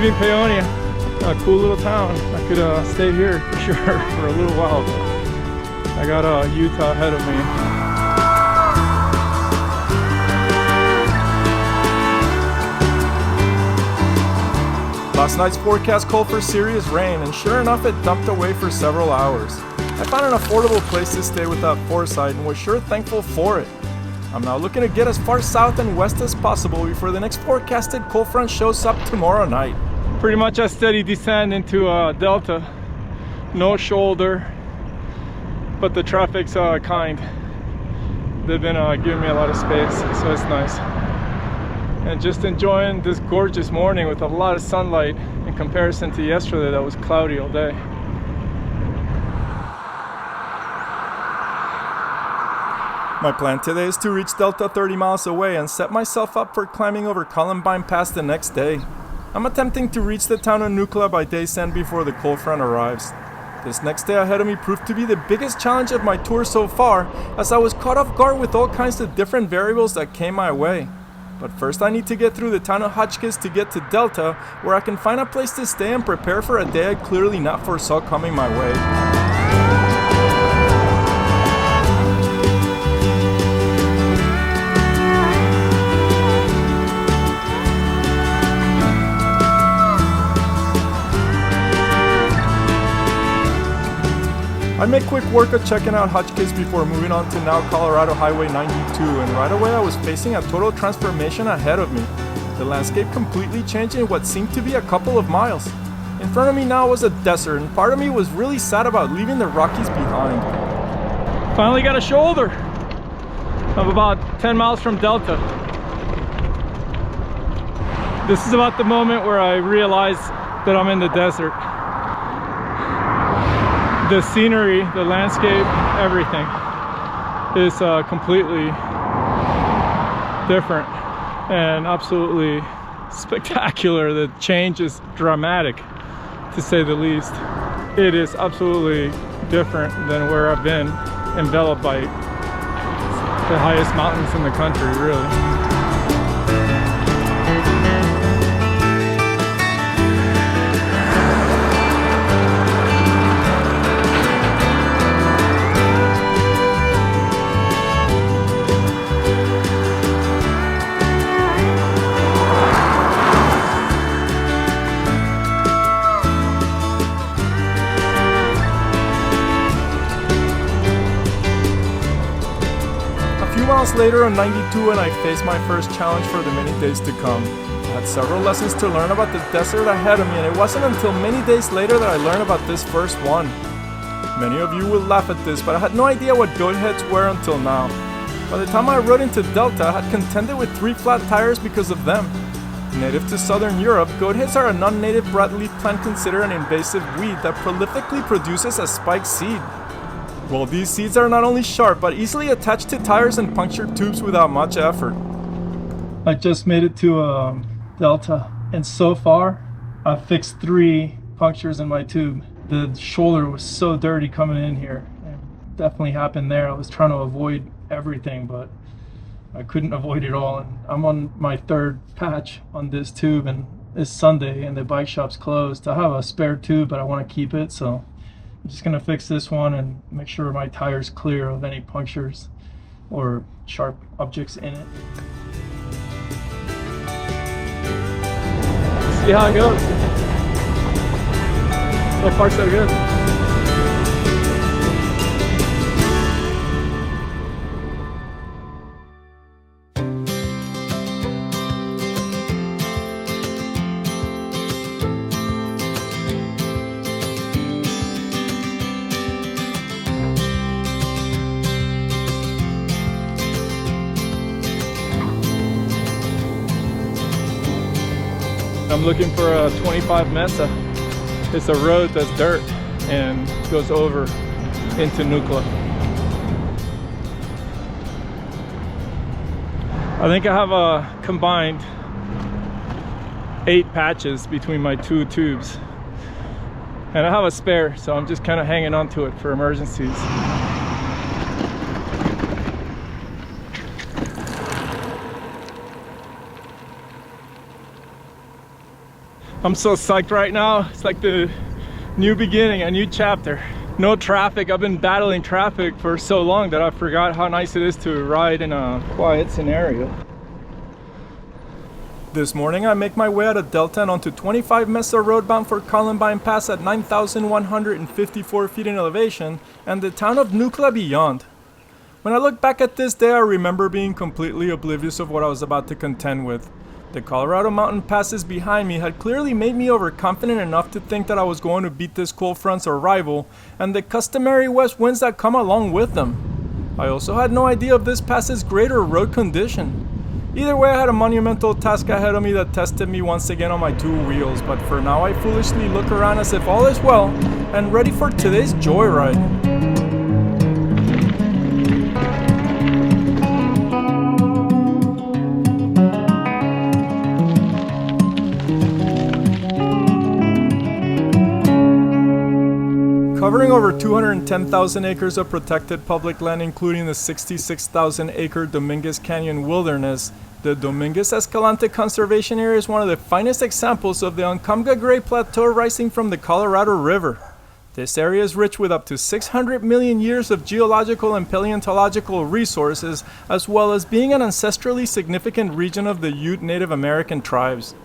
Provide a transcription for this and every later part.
leaving Paonia, a cool little town. I could stay here for sure for a little while, but I got Utah ahead of me. Last night's forecast called for serious rain, and sure enough it dumped away for several hours. I found an affordable place to stay without foresight and was sure thankful for it. I'm now looking to get as far south and west as possible before the next forecasted cold front shows up tomorrow night. Pretty much a steady descent into Delta. No shoulder, but the traffic's kind. They've been giving me a lot of space, so it's nice. And just enjoying this gorgeous morning with a lot of sunlight in comparison to yesterday that was cloudy all day. My plan today is to reach Delta 30 miles away and set myself up for climbing over Columbine Pass the next day. I'm attempting to reach the town of Nucla by day's end before the cold front arrives. This next day ahead of me proved to be the biggest challenge of my tour so far, as I was caught off guard with all kinds of different variables that came my way. But first I need to get through the town of Hotchkiss to get to Delta, where I can find a place to stay and prepare for a day I clearly not foresaw coming my way. I made quick work of checking out Hotchkiss before moving on to now Colorado Highway 92, and right away I was facing a total transformation ahead of me. The landscape completely changed in what seemed to be a couple of miles. In front of me now was a desert, and part of me was really sad about leaving the Rockies behind. Finally got a shoulder. I'm about 10 miles from Delta. This is about the moment where I realize that I'm in the desert. The scenery, the landscape, everything is completely different and absolutely spectacular. The change is dramatic, to say the least. It is absolutely different than where I've been, enveloped by the highest mountains in the country, really. Later on 92 and I faced my first challenge for the many days to come. I had several lessons to learn about the desert ahead of me, and it wasn't until many days later that I learned about this first one. Many of you will laugh at this, but I had no idea what goat heads were until now. By the time I rode into Delta, I had contended with 3 flat tires because of them. Native to southern Europe, goat heads are a non-native broadleaf plant considered an invasive weed that prolifically produces a spiked seed. Well, these seeds are not only sharp, but easily attached to tires and punctured tubes without much effort. I just made it to Delta, and so far, I've fixed 3 punctures in my tube. The shoulder was so dirty coming in here. It definitely happened there. I was trying to avoid everything, but I couldn't avoid it all. And I'm on my 3rd patch on this tube, and it's Sunday, and the bike shop's closed. I have a spare tube, but I want to keep it, so I'm just going to fix this one and make sure my tire's clear of any punctures or sharp objects in it. See how it goes. So far so good. I'm looking for a 25 Mesa. It's a road that's dirt and goes over into Nucla. I think I have a combined 8 patches between my 2 tubes. And I have a spare, so I'm just kind of hanging on to it for emergencies. I'm so psyched right now. It's like the new beginning, a new chapter. No traffic. I've been battling traffic for so long that I forgot how nice it is to ride in a quiet scenario. This morning I make my way out of Delta and onto 25 Mesa Road bound for Columbine Pass at 9,154 feet in elevation and the town of Nucla beyond. When I look back at this day, I remember being completely oblivious of what I was about to contend with. The Colorado mountain passes behind me had clearly made me overconfident enough to think that I was going to beat this cold front's arrival and the customary west winds that come along with them. I also had no idea of this pass's grade or road condition. Either way, I had a monumental task ahead of me that tested me once again on my two wheels, but for now I foolishly look around as if all is well and ready for today's joyride. Covering over 210,000 acres of protected public land, including the 66,000-acre Dominguez Canyon Wilderness, the Dominguez Escalante Conservation Area is one of the finest examples of the Uncomphagre Plateau rising from the Colorado River. This area is rich with up to 600 million years of geological and paleontological resources, as well as being an ancestrally significant region of the Ute Native American tribes.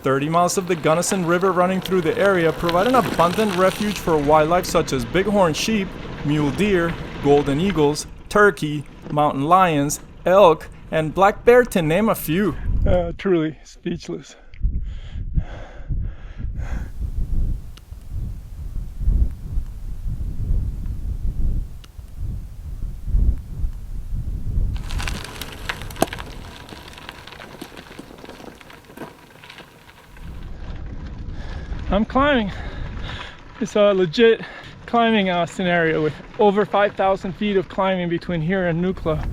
30 miles of the Gunnison River running through the area provide an abundant refuge for wildlife such as bighorn sheep, mule deer, golden eagles, turkey, mountain lions, elk, and black bear, to name a few. Truly speechless. I'm climbing. It's a legit climbing scenario with over 5,000 feet of climbing between here and Nucla.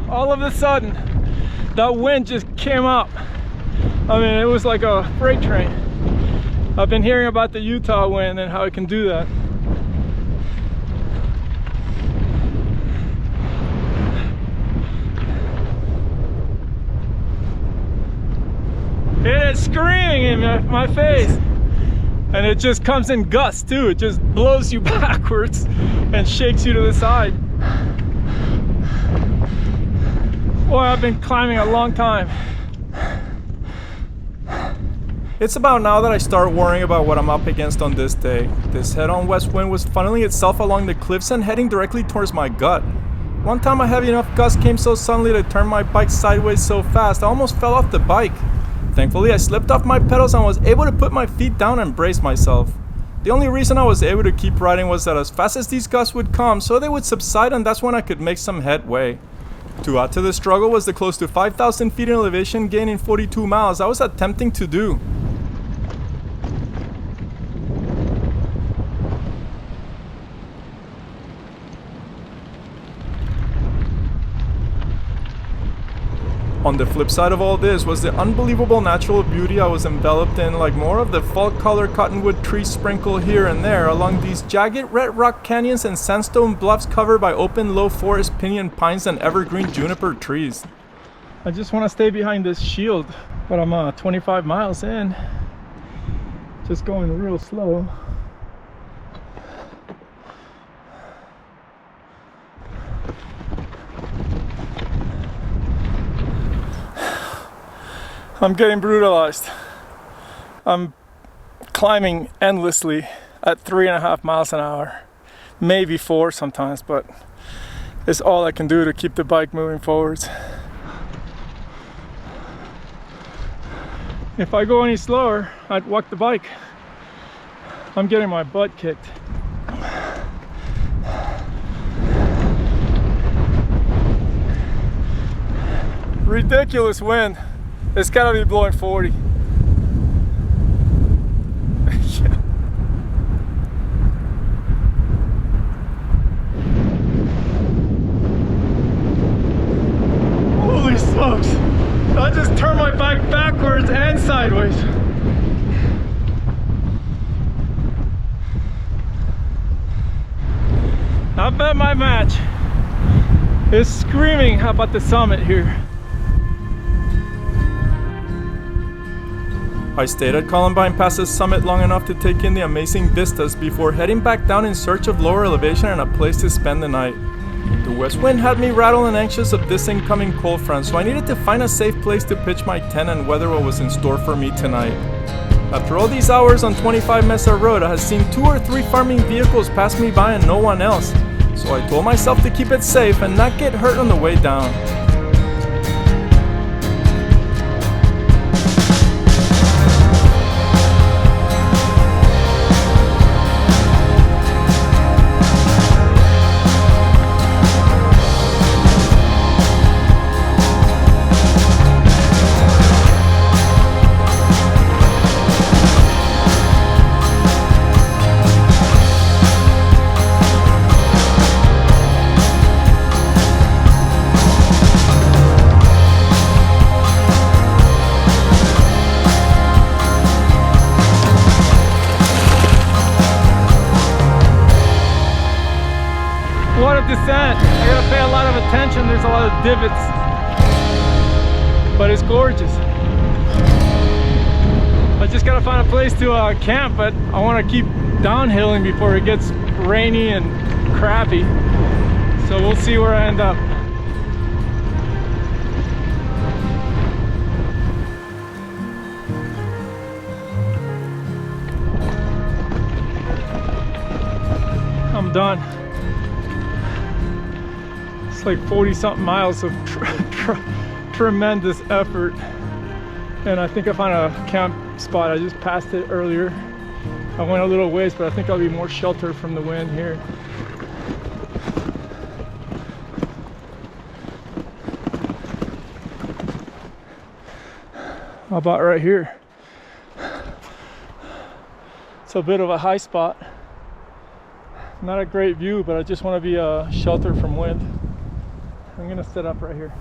All of a sudden, that wind just came up. I mean, it was like a freight train. I've been hearing about the Utah wind and how it can do that. It is screaming in my face. And it just comes in gusts too. It just blows you backwards and shakes you to the side. Boy, I've been climbing a long time. It's about now that I start worrying about what I'm up against on this day. This head-on west wind was funneling itself along the cliffs and heading directly towards my gut. One time a heavy enough gust came so suddenly to turn my bike sideways so fast I almost fell off the bike. Thankfully I slipped off my pedals and was able to put my feet down and brace myself. The only reason I was able to keep riding was that as fast as these gusts would come, so they would subside, and that's when I could make some headway. To add to the struggle was the close to 5,000 feet in elevation gain in 42 miles I was attempting to do. On the flip side of all this was the unbelievable natural beauty I was enveloped in, like more of the fall-colored cottonwood trees sprinkled here and there along these jagged red rock canyons and sandstone bluffs covered by open low forest pinyon pines and evergreen juniper trees. I just want to stay behind this shield, but I'm 25 miles in, just going real slow. I'm getting brutalized. I'm climbing endlessly at 3.5 miles an hour, maybe 4 sometimes, but it's all I can do to keep the bike moving forwards. If I go any slower, I'd walk the bike. I'm getting my butt kicked. Ridiculous wind. It's gotta be blowing 40. Yeah. Holy smokes! smokes! I just turned my bike backwards and sideways. I bet my match is screaming about the summit here. I stayed at Columbine Pass's summit long enough to take in the amazing vistas before heading back down in search of lower elevation and a place to spend the night. The west wind had me rattled and anxious of this incoming cold front, so I needed to find a safe place to pitch my tent and weather what was in store for me tonight. After all these hours on 25 Mesa Road, I had seen 2 or 3 farming vehicles pass me by and no one else, so I told myself to keep it safe and not get hurt on the way down. Descent. I gotta pay a lot of attention. There's a lot of divots, but it's gorgeous. I just gotta find a place to camp, but I want to keep downhilling before it gets rainy and crappy. So we'll see where I end up. I'm done. It's like 40 something miles of tremendous effort, and I think I found a camp spot. I just passed it earlier. I went a little ways, but I think I'll be more sheltered from the wind here. How about right here? It's a bit of a high spot. Not a great view, but I just want to be sheltered from wind. I'm gonna set up right here.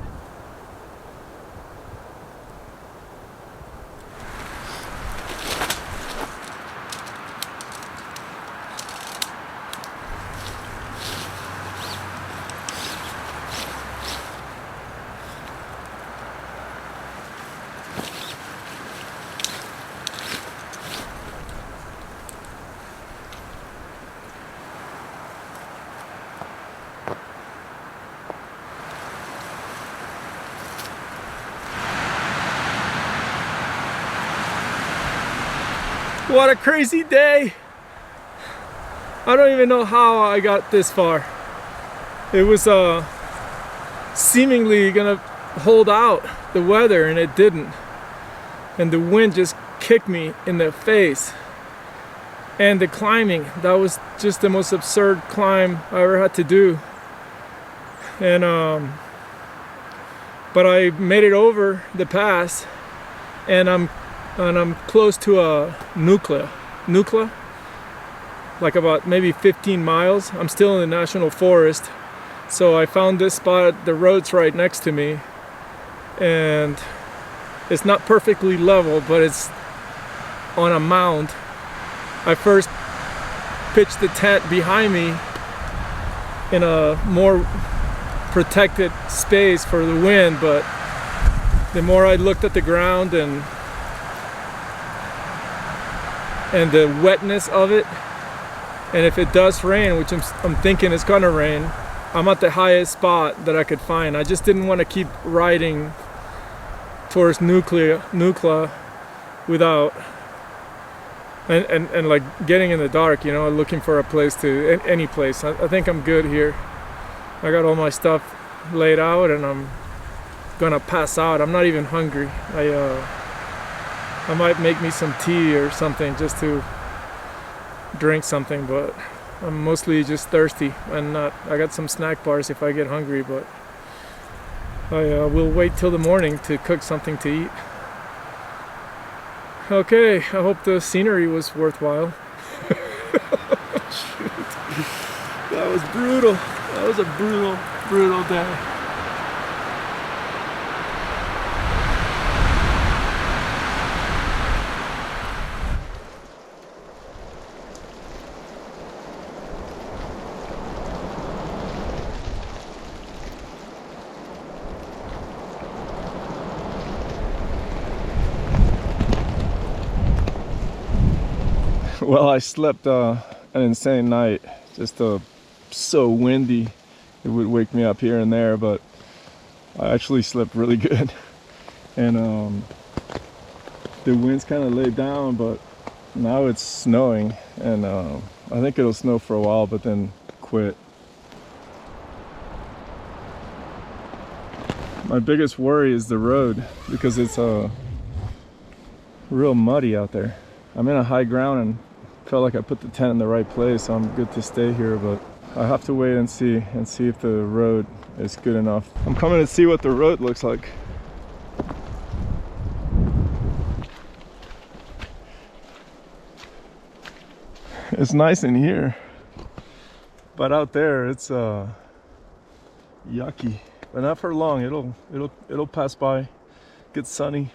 What a crazy day! I don't even know how I got this far. It was seemingly gonna hold out the weather, and it didn't. And the wind just kicked me in the face. And the climbing, that was just the most absurd climb I ever had to do. And but I made it over the pass, and I'm close to a Nucla, like about maybe 15 miles. I'm still in the National Forest, so I found this spot. The road's right next to me, and it's not perfectly level, but it's on a mound. I first pitched the tent behind me in a more protected space for the wind, but the more I looked at the ground and the wetness of it, and if it does rain, which I'm thinking it's gonna rain, I'm at the highest spot that I could find. I just didn't want to keep riding towards Nucla without and like getting in the dark, you know, looking for a place to any place. I think I'm good here. I got all my stuff laid out, and I'm gonna pass out. I'm not even hungry. I might make me some tea or something just to drink something, but I'm mostly just thirsty, and I got some snack bars if I get hungry, but I will wait till the morning to cook something to eat. Okay, I hope the scenery was worthwhile. Shoot. That was brutal. That was a brutal day. Well, I slept an insane night. Just so windy. It would wake me up here and there, but I actually slept really good. And the wind's kind of laid down, but now it's snowing, and I think it'll snow for a while, but then quit. My biggest worry is the road, because it's real muddy out there. I'm in a high ground and felt like I put the tent in the right place, so I'm good to stay here, but I have to wait and see if the road is good enough. I'm coming to see what the road looks like. It's nice in here, but out there it's yucky. But not for long. It'll pass by. Get sunny.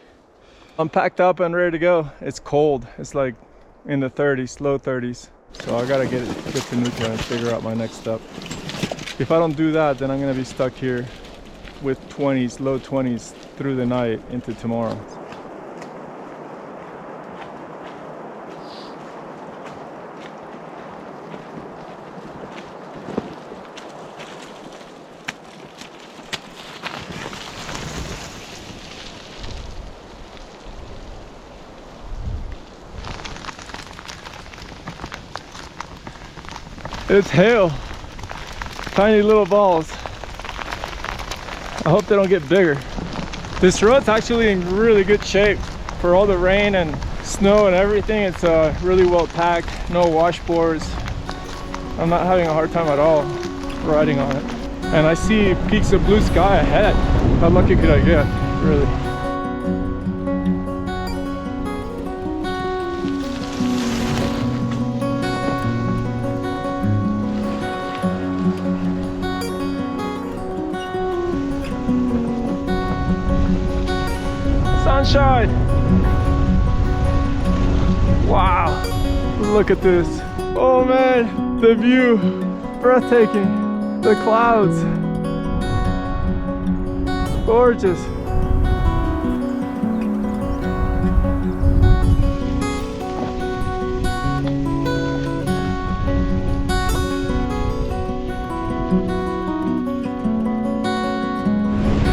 I'm packed up and ready to go. It's cold. It's like in the 30s, low 30s. So I gotta get to Nucla and figure out my next step. If I don't do that, then I'm gonna be stuck here with 20s, low 20s through the night into tomorrow. It's hail, tiny little balls. I hope they don't get bigger. This road's actually in really good shape for all the rain and snow and everything. It's really well packed, no washboards. I'm not having a hard time at all riding on it. And I see peaks of blue sky ahead. How lucky could I get, really? Sunshine! Wow! Look at this. Oh man, the view, breathtaking. The clouds, gorgeous.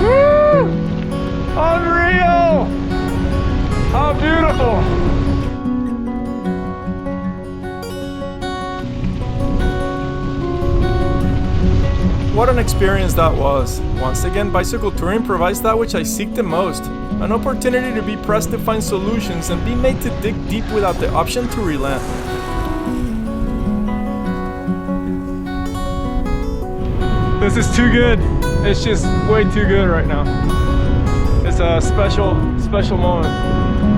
Woo! Unreal! How beautiful! What an experience that was. Once again, bicycle touring provides that which I seek the most, an opportunity to be pressed to find solutions and be made to dig deep without the option to relent. This is too good. It's just way too good right now. It's a special moment.